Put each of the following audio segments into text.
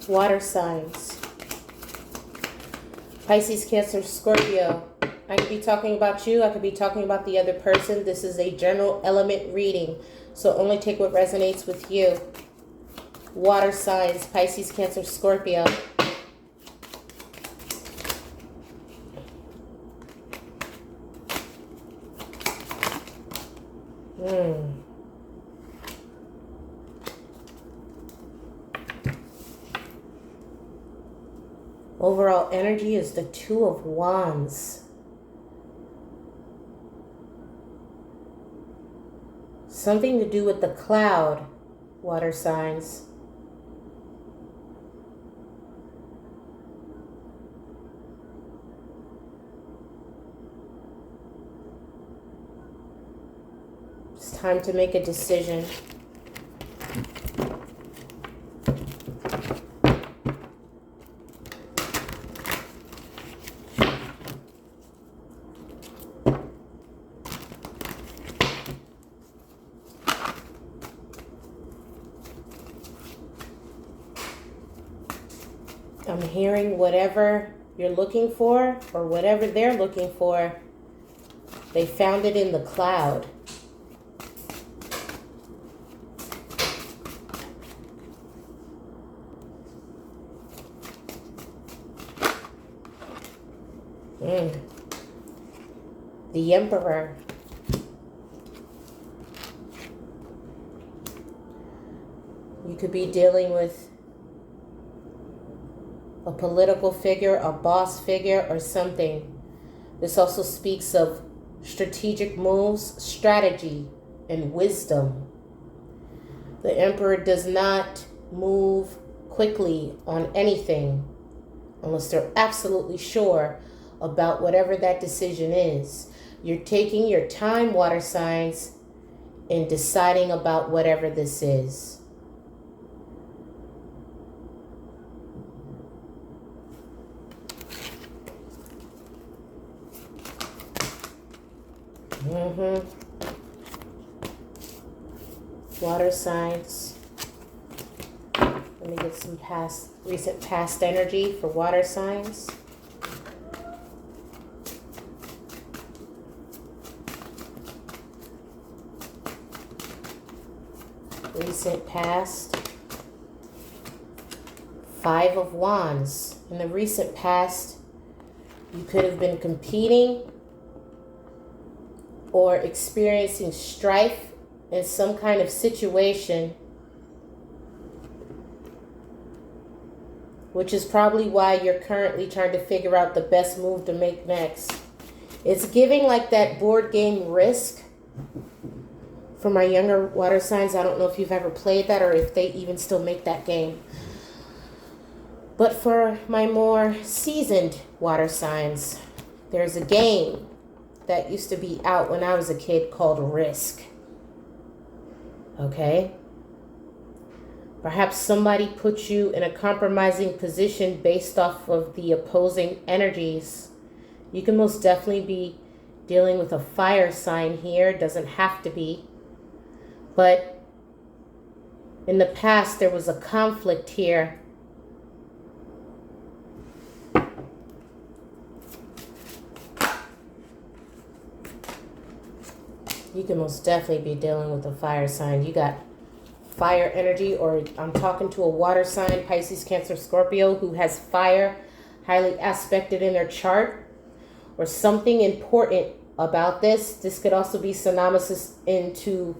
Water signs. Pisces, Cancer, Scorpio. I could be talking about you. I could be talking about the other person. This is a general element reading, so only take what resonates with you. Water signs. Pisces, Cancer, Scorpio. Overall energy is the Two of Wands. Something to do with the cloud, water signs. It's time to make a decision. I'm hearing whatever you're looking for, or whatever they're looking for, they found it in the cloud. The Emperor. You could be dealing with a political figure, a boss figure, or something. This also speaks of strategic moves, strategy, and wisdom. The Emperor does not move quickly on anything unless they're absolutely sure about whatever that decision is. You're taking your time, water signs, in deciding about whatever this is. Water signs. Let me get some recent past energy for water signs. Recent past. Five of Wands. In the recent past, you could have been competing or experiencing strife in some kind of situation, which is probably why you're currently trying to figure out the best move to make next. It's giving like that board game Risk. For my younger water signs, I don't know if you've ever played that or if they even still make that game. But for my more seasoned water signs, there's a game that used to be out when I was a kid called Risk. Okay? Perhaps somebody put you in a compromising position based off of the opposing energies. You can most definitely be dealing with a fire sign here. Doesn't have to be. But in the past, there was a conflict here. You can most definitely be dealing with a fire sign. You got fire energy, or I'm talking to a water sign, Pisces, Cancer, Scorpio, who has fire highly aspected in their chart, or something important about this. This could also be synonymous into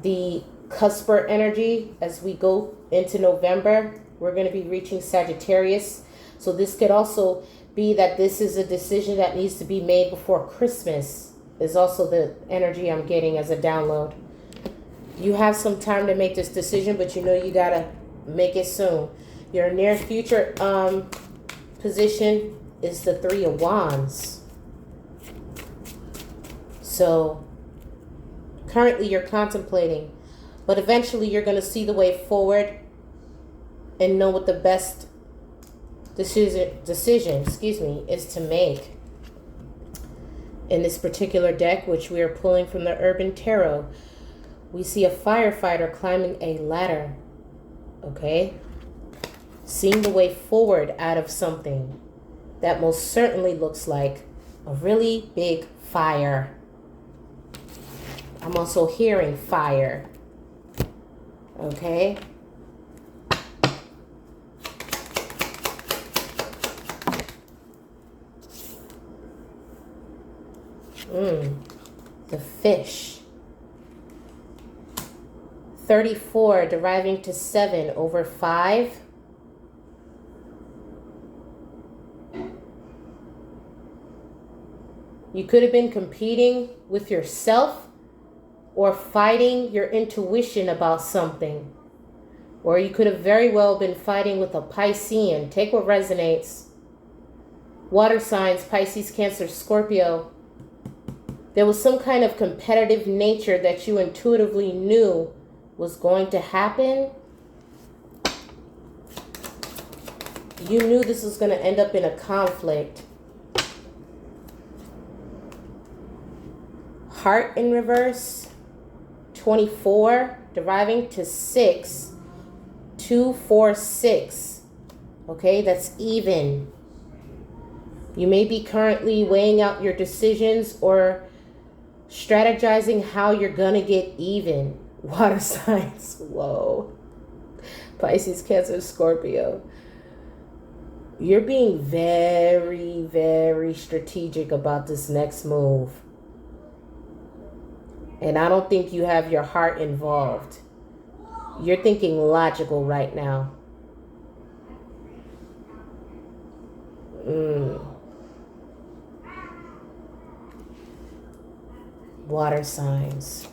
the cusper energy. As we go into November, we're going to be reaching Sagittarius. So this could also be that this is a decision that needs to be made before Christmas, is also the energy I'm getting as a download. You have some time to make this decision, but you know you got to make it soon. Your near future position is the Three of Wands. So currently you're contemplating, but eventually you're going to see the way forward and know what the best decision is to make. In this particular deck, which we are pulling from the Urban Tarot, we see a firefighter climbing a ladder. Okay? seeing the way forward out of something that most certainly looks like a really big fire. I'm also hearing fire. Okay? The fish. 34 deriving to 7 over 5. You could have been competing with yourself or fighting your intuition about something. Or you could have very well been fighting with a Piscean. Take what resonates. Water signs, Pisces, Cancer, Scorpio. There was some kind of competitive nature that you intuitively knew was going to happen. You knew this was going to end up in a conflict. Heart in reverse. 24 deriving to 6. 2, 4, 6. Okay, that's even. You may be currently weighing out your decisions or strategizing how you're gonna get even. Water signs. Whoa. Pisces, Cancer, Scorpio. You're being very, very strategic about this next move. And I don't think you have your heart involved. You're thinking logical right now. Water signs.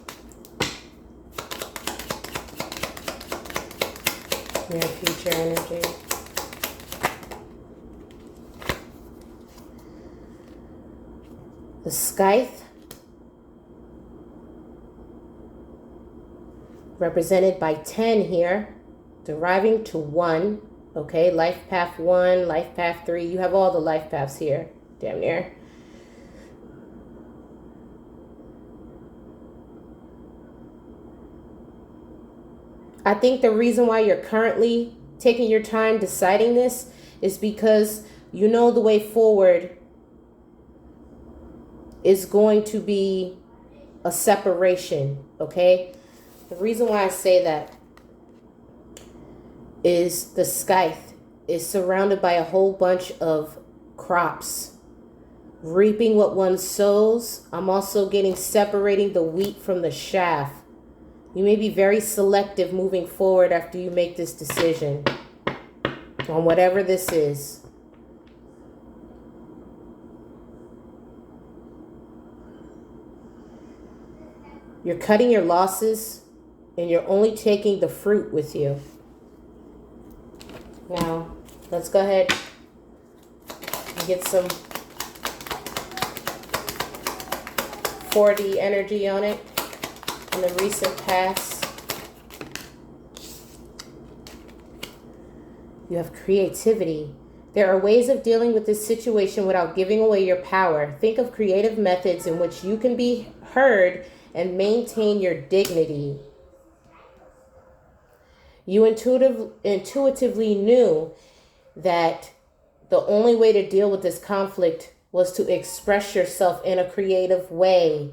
Near future energy. The scythe, represented by 10 here, deriving to 1. Okay, life path 1, life path 3. You have all the life paths here, damn near. I think the reason why you're currently taking your time deciding this is because you know the way forward is going to be a separation, okay? The reason why I say that is the scythe is surrounded by a whole bunch of crops. Reaping what one sows. I'm also getting separating the wheat from the chaff. You may be very selective moving forward after you make this decision on whatever this is. You're cutting your losses and you're only taking the fruit with you. Now, let's go ahead and get some 4D energy on it in the recent past. You have creativity. There are ways of dealing with this situation without giving away your power. Think of creative methods in which you can be heard and maintain your dignity. You intuitively knew that the only way to deal with this conflict was to express yourself in a creative way.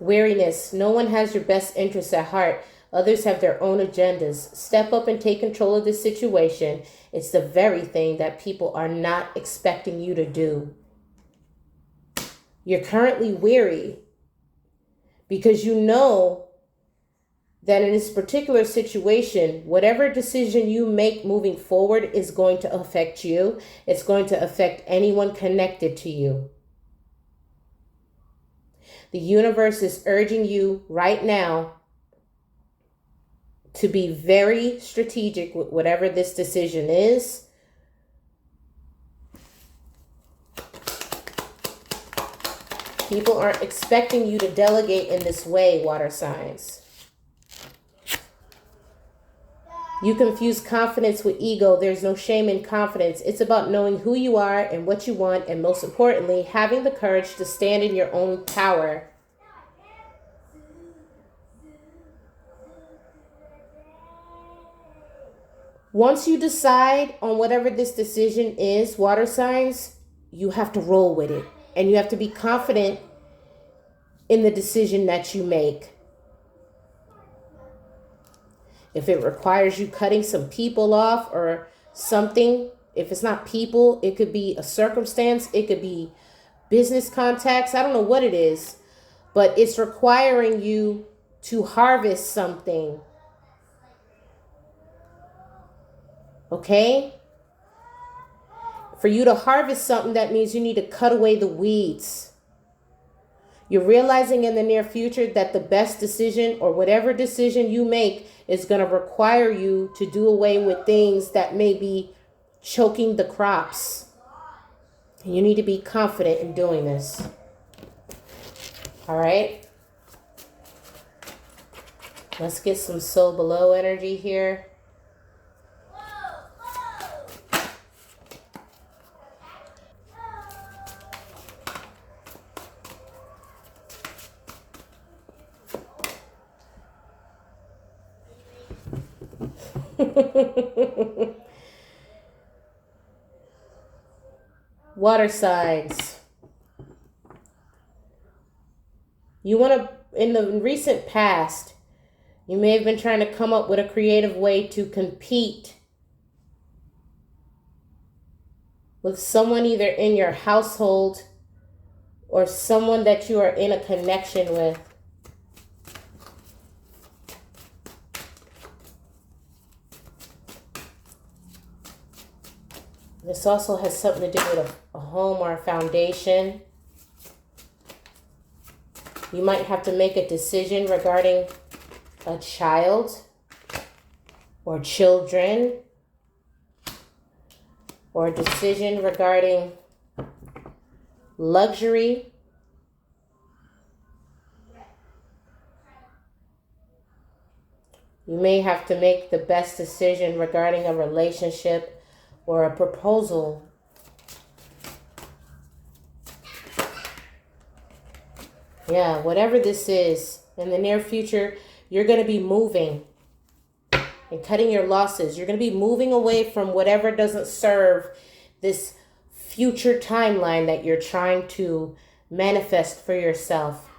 Weariness. No one has your best interests at heart. Others have their own agendas. Step up and take control of this situation. It's the very thing that people are not expecting you to do. You're currently weary because you know that in this particular situation, whatever decision you make moving forward is going to affect you. It's going to affect anyone connected to you. The universe is urging you right now to be very strategic with whatever this decision is. People aren't expecting you to delegate in this way, water signs. You confuse confidence with ego. There's no shame in confidence. It's about knowing who you are and what you want, and most importantly, having the courage to stand in your own power. Once you decide on whatever this decision is, water signs, you have to roll with it. And you have to be confident in the decision that you make. If it requires you cutting some people off or something, if it's not people, it could be a circumstance, it could be business contacts, I don't know what it is, but it's requiring you to harvest something. Okay? For you to harvest something, that means you need to cut away the weeds. You're realizing in the near future that the best decision or whatever decision you make is going to require you to do away with things that may be choking the crops. You need to be confident in doing this. All right. Let's get some soul below energy here. Water signs. You want to, in the recent past, you may have been trying to come up with a creative way to compete with someone either in your household or someone that you are in a connection with. This also has something to do with a home or a foundation. You might have to make a decision regarding a child or children, or a decision regarding luxury. You may have to make the best decision regarding a relationship or a proposal. Yeah, whatever this is, in the near future, you're going to be moving and cutting your losses. You're going to be moving away from whatever doesn't serve this future timeline that you're trying to manifest for yourself.